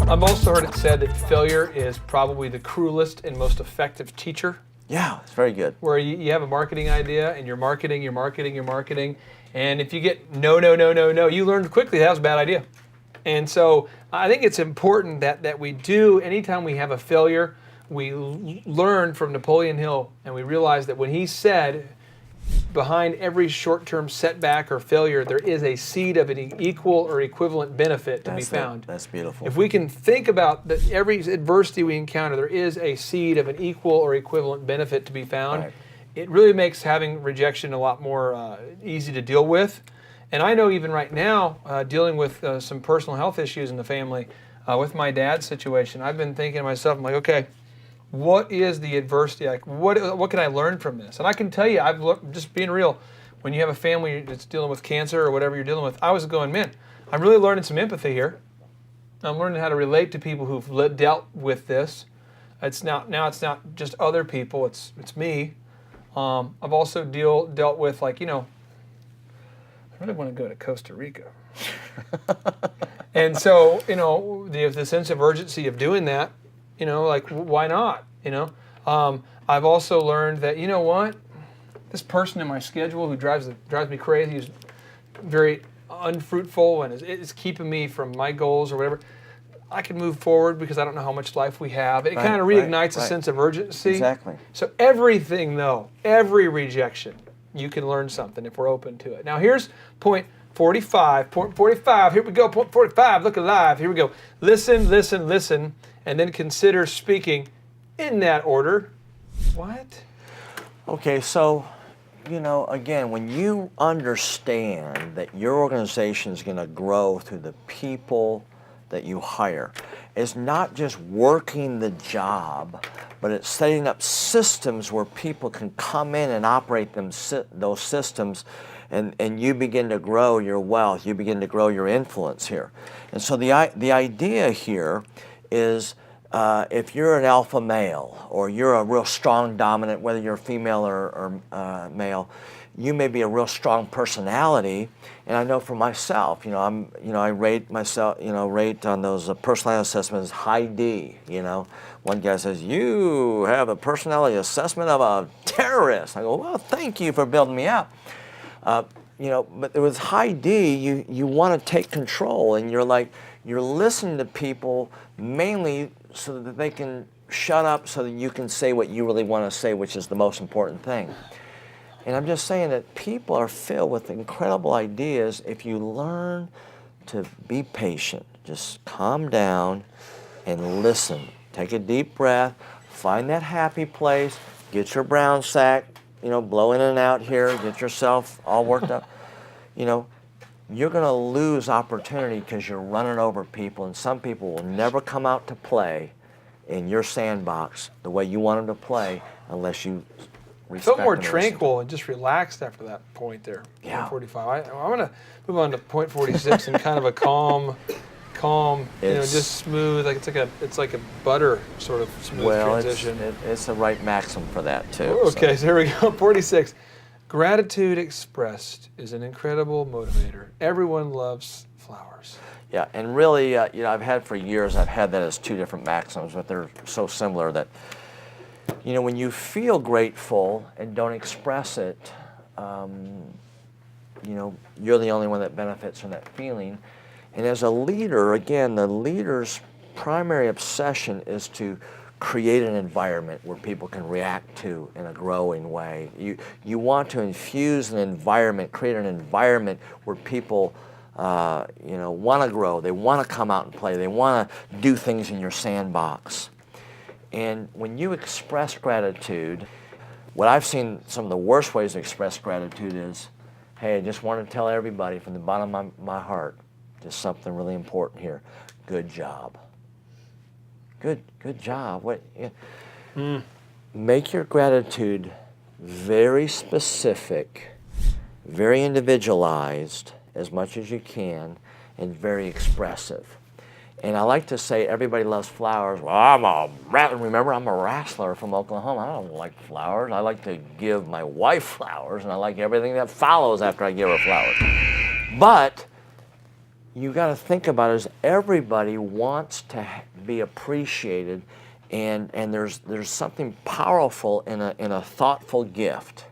I've also heard it said that failure is probably the cruelest and most effective teacher. Yeah, it's very good. Where you have a marketing idea and you're marketing, and if you get no, you learn quickly that was a bad idea. And so I think it's important that we do, anytime we have a failure, we learn from Napoleon Hill, and we realize that when he said, behind every short-term setback or failure, there is a seed of an equal or equivalent benefit to be found. That's beautiful. If we can think about that every adversity we encounter, there is a seed of an equal or equivalent benefit to be found, right. It really makes having rejection a lot more easy to deal with. And I know even right now, dealing with some personal health issues in the family, with my dad's situation, I've been thinking to myself, I'm like, okay, what is the adversity? Like, what can I learn from this? And I can tell you, I've looked, just being real, when you have a family that's dealing with cancer or whatever you're dealing with, I was going, man, I'm really learning some empathy here. I'm learning how to relate to people who've dealt with this. Now it's not just other people, it's me. I've also dealt with, like, I really want to go to Costa Rica. And so, the sense of urgency of doing that, like, why not? I've also learned that, this person in my schedule who drives me crazy, who's very unfruitful and is keeping me from my goals or whatever, I can move forward because I don't know how much life we have. It kind of reignites a sense of urgency. Exactly. So everything, though, every rejection, you can learn something if we're open to it. Now here's point 45. Point 45, here we go, point 45, look alive, here we go. Listen, and then consider speaking in that order. What? Okay, so, again, when you understand that your organization is going to grow through the people that you hire, it's not just working the job, but it's setting up systems where people can come in and operate those systems, and you begin to grow your wealth, you begin to grow your influence here. And so the idea here is, if you're an alpha male, or you're a real strong dominant, whether you're female or male, you may be a real strong personality. And I know for myself, I rate myself, rate on those personality assessments high D. One guy says, "You have a personality assessment of a terrorist." I go, "Well, thank you for building me up." But it was high D. You want to take control, and you're listening to people mainly so that they can shut up, so that you can say what you really want to say, which is the most important thing. And I'm just saying that people are filled with incredible ideas if you learn to be patient. Just calm down and listen. Take a deep breath, find that happy place, get your brown sack, blow in and out here, get yourself all worked up. You're going to lose opportunity because you're running over people, and some people will never come out to play in your sandbox the way you want them to play unless you respect felt more them. tranquil and just relaxed after that point there. Yeah. 45. I'm going to move on to point 46 and kind of a calm, just smooth. Like it's like a butter sort of smooth transition. It's the right maxim for that too. Okay, so here we go. 46. Gratitude expressed is an incredible motivator. Everyone loves flowers. Yeah, and really, I've had that as two different maxims, but they're so similar that, when you feel grateful and don't express it, you're the only one that benefits from that feeling. And as a leader, again, the leader's primary obsession is to create an environment where people can react to in a growing way. You want to infuse an environment, create an environment where people want to grow, they want to come out and play, they want to do things in your sandbox. And when you express gratitude, what I've seen some of the worst ways to express gratitude is, hey, I just want to tell everybody from the bottom of my heart, just something really important here. Good job. Good job. Make your gratitude very specific, very individualized as much as you can, and very expressive. And I like to say everybody loves flowers. Well, remember, I'm a wrestler from Oklahoma. I don't like flowers. I like to give my wife flowers, and I like everything that follows after I give her flowers. But you got to think about is everybody wants to be appreciated, and there's something powerful in a thoughtful gift.